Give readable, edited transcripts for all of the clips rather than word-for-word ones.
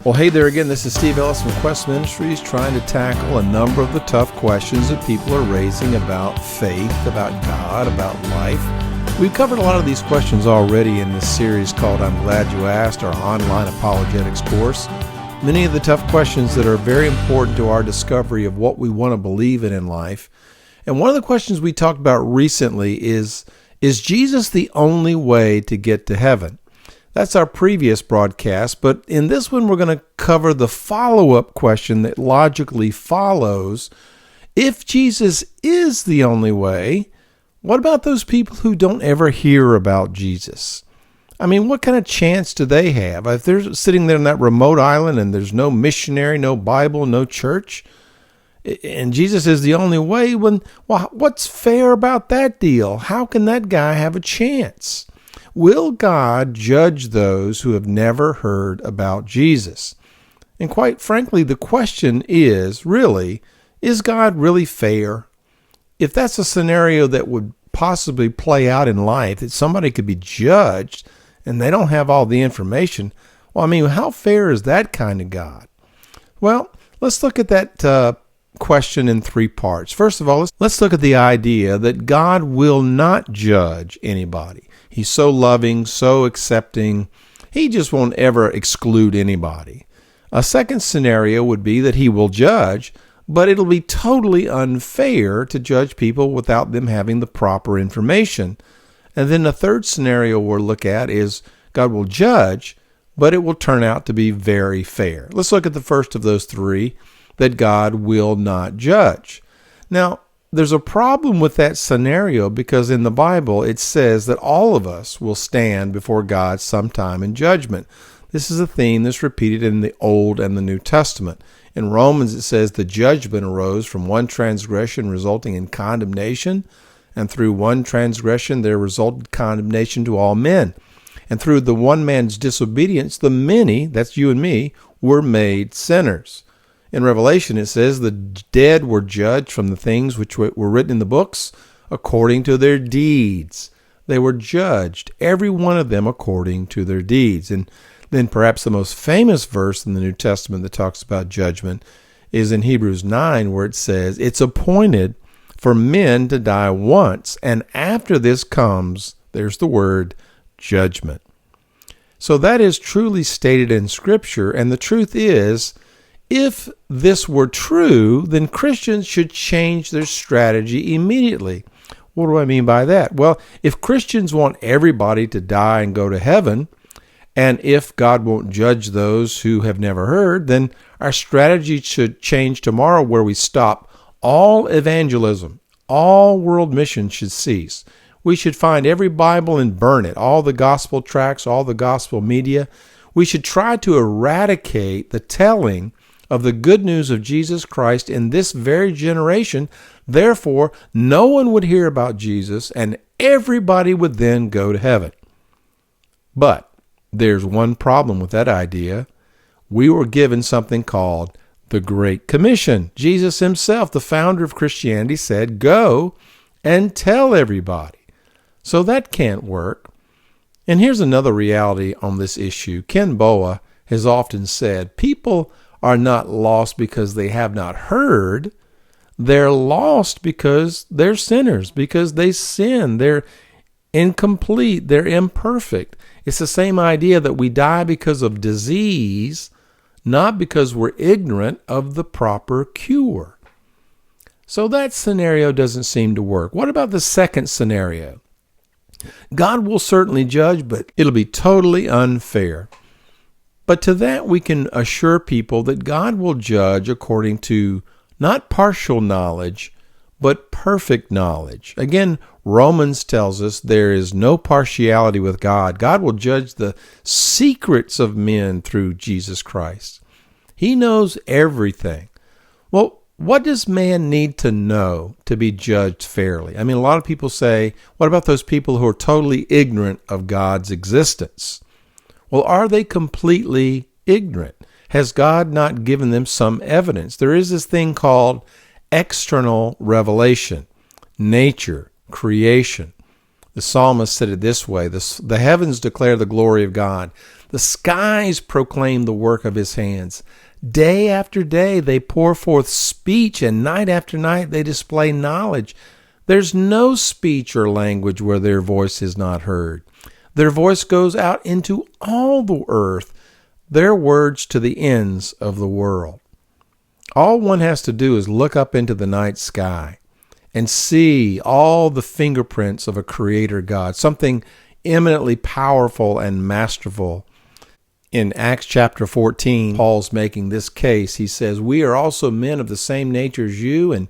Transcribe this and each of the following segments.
Well, hey there again. This is Steve Ellis of Quest Ministries, trying to tackle a number of the tough questions that people are raising about faith, about God, about life. We've covered a lot of these questions already in this series called I'm Glad You Asked, our online apologetics course. Many of the tough questions that are very important to our discovery of what we want to believe in life. And one of the questions we talked about recently is Jesus the only way to get to heaven? That's our previous broadcast, but in this one we're going to cover the follow-up question that logically follows. If Jesus is the only way, what about those people who don't ever hear about Jesus? I mean, what kind of chance do they have? If they're sitting there in that remote island and there's no missionary, no Bible, no church, and Jesus is the only way, well, what's fair about that deal? How can that guy have a chance? Will God judge those who have never heard about Jesus? And quite frankly, the question is God really fair? If that's a scenario that would possibly play out in life, that somebody could be judged and they don't have all the information, well, I mean, how fair is that kind of God? Well, let's look at that question in three parts. First of all, let's look at the idea that God will not judge anybody. He's so loving, so accepting. He just won't ever exclude anybody. A second scenario would be that he will judge, but it'll be totally unfair to judge people without them having the proper information. And then the third scenario we'll look at is God will judge, but it will turn out to be very fair. Let's look at the first of those three, that God will not judge. Now, there's a problem with that scenario because in the Bible it says that all of us will stand before God sometime in judgment. This is a theme that's repeated in the Old and the New Testament. In Romans it says the judgment arose from one transgression resulting in condemnation, and through one transgression there resulted condemnation to all men. And through the one man's disobedience the many, that's you and me, were made sinners. In Revelation, it says the dead were judged from the things which were written in the books according to their deeds. They were judged, every one of them according to their deeds. And then perhaps the most famous verse in the New Testament that talks about judgment is in Hebrews 9, where it says, it's appointed for men to die once, and after this comes, there's the word, judgment. So that is truly stated in Scripture, and the truth is, if this were true, then Christians should change their strategy immediately. What do I mean by that? Well, if Christians want everybody to die and go to heaven, and if God won't judge those who have never heard, then our strategy should change tomorrow, where we stop all evangelism. All world missions should cease. We should find every Bible and burn it, all the gospel tracts, all the gospel media. We should try to eradicate the telling of the good news of Jesus Christ in this very generation. Therefore, no one would hear about Jesus and everybody would then go to heaven. But there's one problem with that idea. We were given something called the Great Commission. Jesus himself, the founder of Christianity, said, go and tell everybody. So that can't work. And here's another reality on this issue. Ken Boa has often said, people are not lost because they have not heard. They're lost because they're sinners, because they sin. They're incomplete. They're imperfect. It's the same idea that we die because of disease, not because we're ignorant of the proper cure. So that scenario doesn't seem to work. What about the second scenario? God will certainly judge, but it'll be totally unfair. But to that we can assure people that God will judge according to not partial knowledge, but perfect knowledge. Again, Romans tells us there is no partiality with God. God will judge the secrets of men through Jesus Christ. He knows everything. Well, what does man need to know to be judged fairly? I mean, a lot of people say, what about those people who are totally ignorant of God's existence? Well, are they completely ignorant? Has God not given them some evidence? There is this thing called external revelation, nature, creation. The psalmist said it this way, the heavens declare the glory of God. The skies proclaim the work of his hands. Day after day they pour forth speech, and night after night they display knowledge. There's no speech or language where their voice is not heard. Their voice goes out into all the earth, their words to the ends of the world. All one has to do is look up into the night sky and see all the fingerprints of a creator God, something eminently powerful and masterful. In Acts chapter 14, Paul's making this case. He says, "We are also men of the same nature as you, and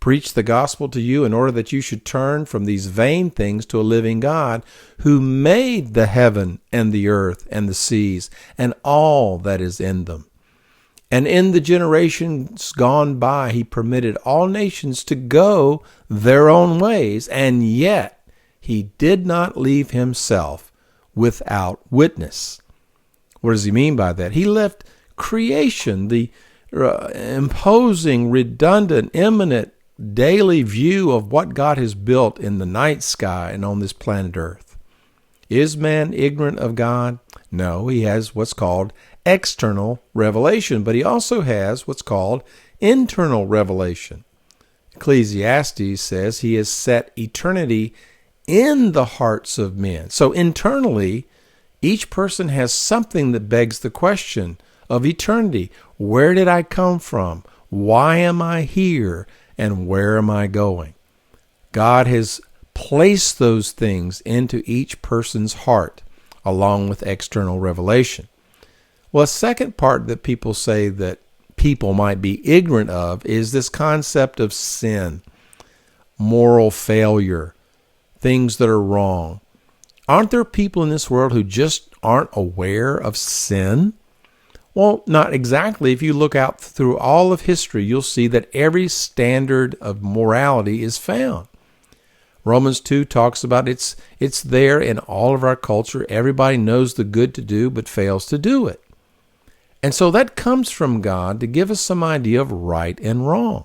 preach the gospel to you in order that you should turn from these vain things to a living God, who made the heaven and the earth and the seas and all that is in them. And in the generations gone by, he permitted all nations to go their own ways, and yet he did not leave himself without witness." What does he mean by that? He left creation, the imposing, redundant, imminent, daily view of what God has built in the night sky and on this planet Earth. Is man ignorant of God? No, he has what's called external revelation, but he also has what's called internal revelation. Ecclesiastes says he has set eternity in the hearts of men. So internally, each person has something that begs the question of eternity. Where did I come from? Why am I here? And where am I going? God has placed those things into each person's heart, along with external revelation. Well, a second part that people say that people might be ignorant of is this concept of sin, moral failure, things that are wrong. Aren't there people in this world who just aren't aware of sin? Well, not exactly. If you look out through all of history, you'll see that every standard of morality is found. Romans 2 talks about it's there in all of our culture. Everybody knows the good to do but fails to do it. And so that comes from God to give us some idea of right and wrong.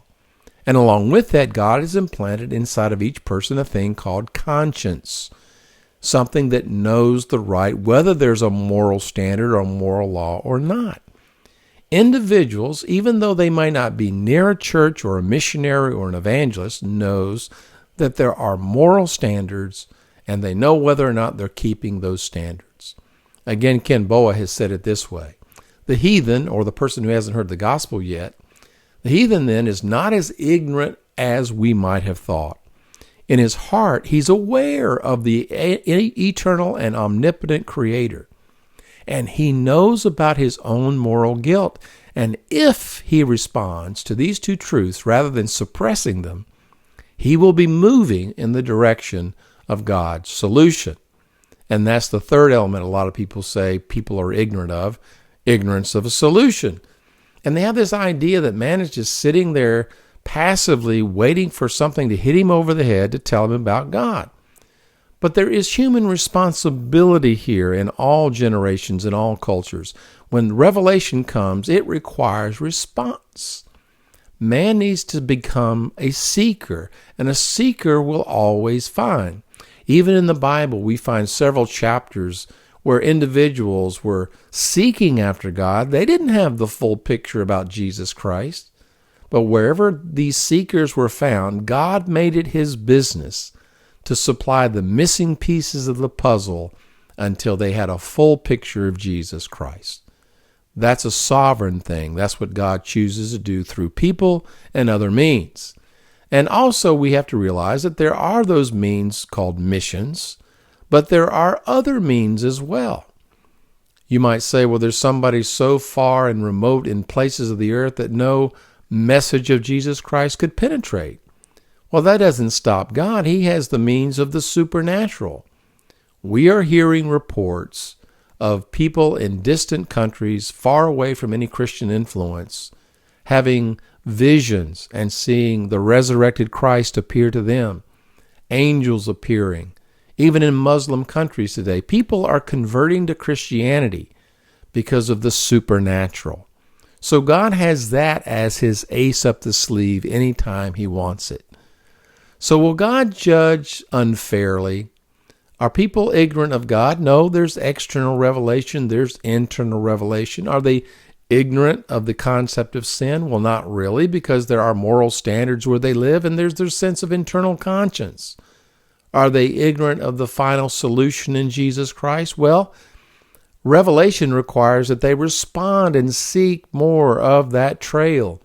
And along with that, God has implanted inside of each person a thing called conscience, something that knows the right, whether there's a moral standard or a moral law or not. Individuals, even though they might not be near a church or a missionary or an evangelist, knows that there are moral standards, and they know whether or not they're keeping those standards. Again, Ken Boa has said it this way. The heathen, or the person who hasn't heard the gospel yet, the heathen then is not as ignorant as we might have thought. In his heart, he's aware of the eternal and omnipotent Creator. And he knows about his own moral guilt. And if he responds to these two truths rather than suppressing them, he will be moving in the direction of God's solution. And that's the third element a lot of people say people are ignorant of, ignorance of a solution. And they have this idea that man is just sitting there passively waiting for something to hit him over the head to tell him about God. But there is human responsibility here in all generations, in all cultures. When revelation comes, it requires response. Man needs to become a seeker, and a seeker will always find. Even in the Bible, we find several chapters where individuals were seeking after God. They didn't have the full picture about Jesus Christ. But wherever these seekers were found, God made it his business to supply the missing pieces of the puzzle until they had a full picture of Jesus Christ. That's a sovereign thing. That's what God chooses to do through people and other means. And also we have to realize that there are those means called missions, but there are other means as well. You might say, well, there's somebody so far and remote in places of the earth that no message of Jesus Christ could penetrate. Well, that doesn't stop God. He has the means of the supernatural. We are hearing reports of people in distant countries, far away from any Christian influence, having visions and seeing the resurrected Christ appear to them, angels appearing. Even in Muslim countries today, people are converting to Christianity because of the supernatural. So God has that as his ace up the sleeve anytime he wants it. So will God judge unfairly? Are people ignorant of God? No, there's external revelation, there's internal revelation. Are they ignorant of the concept of sin? Well, not really, because there are moral standards where they live, and there's their sense of internal conscience. Are they ignorant of the final solution in Jesus Christ? Well, revelation requires that they respond and seek more of that trail.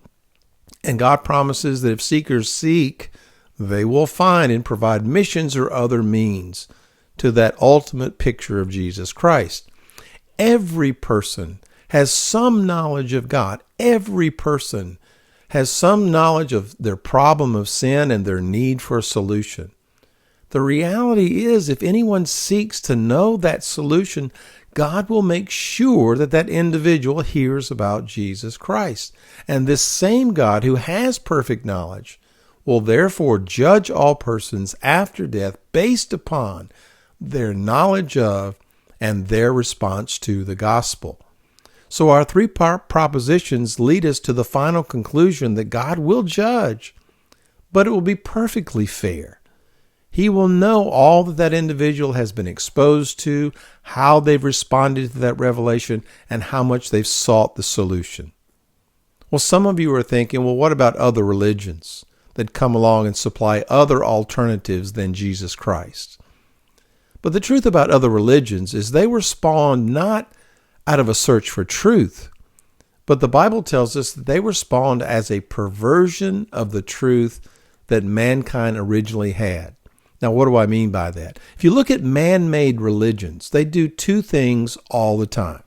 And God promises that if seekers seek, they will find and provide missions or other means to that ultimate picture of Jesus Christ. Every person has some knowledge of God. Every person has some knowledge of their problem of sin and their need for a solution. The reality is, if anyone seeks to know that solution, God will make sure that that individual hears about Jesus Christ. And this same God who has perfect knowledge will therefore judge all persons after death based upon their knowledge of and their response to the gospel. So our three-part propositions lead us to the final conclusion that God will judge, but it will be perfectly fair. He will know all that that individual has been exposed to, how they've responded to that revelation, and how much they've sought the solution. Well, some of you are thinking, well, what about other religions that come along and supply other alternatives than Jesus Christ? But the truth about other religions is they were spawned not out of a search for truth, but the Bible tells us that they were spawned as a perversion of the truth that mankind originally had. Now, what do I mean by that? If you look at man-made religions, they do two things all the time.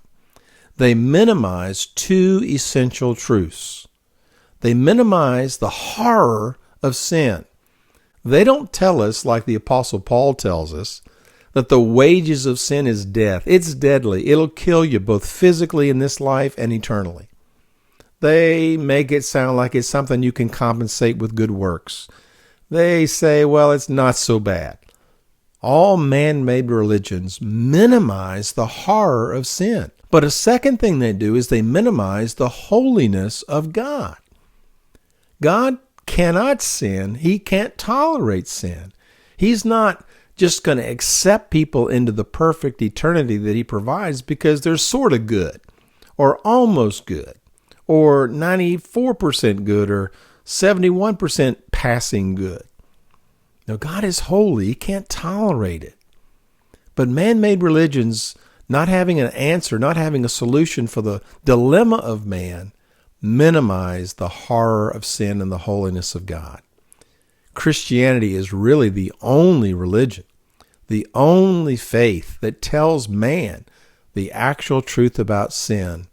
They minimize two essential truths. They minimize the horror of sin. They don't tell us, like the Apostle Paul tells us, that the wages of sin is death. It's deadly. It'll kill you both physically in this life and eternally. They make it sound like it's something you can compensate with good works. They say, well, it's not so bad. All man-made religions minimize the horror of sin. But a second thing they do is they minimize the holiness of God. God cannot sin. He can't tolerate sin. He's not just going to accept people into the perfect eternity that he provides because they're sort of good or almost good or 94% good or 71% passing good. Now, God is holy. He can't tolerate it. But man-made religions, not having an answer, not having a solution for the dilemma of man, minimize the horror of sin and the holiness of God. Christianity is really the only religion, the only faith that tells man the actual truth about sin,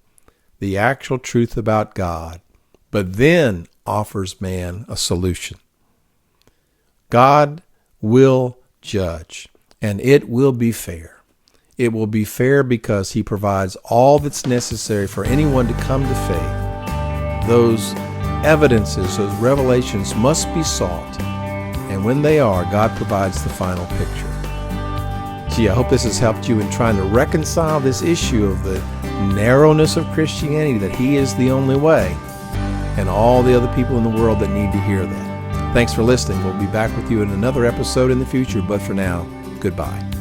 the actual truth about God, but then offers man a solution. God will judge, and it will be fair. It will be fair because he provides all that's necessary for anyone to come to faith. Those evidences, those revelations must be sought, and when they are, God provides the final picture. Gee, I hope this has helped you in trying to reconcile this issue of the narrowness of Christianity, that he is the only way, and all the other people in the world that need to hear that. Thanks for listening. We'll be back with you in another episode in the future, but for now, goodbye.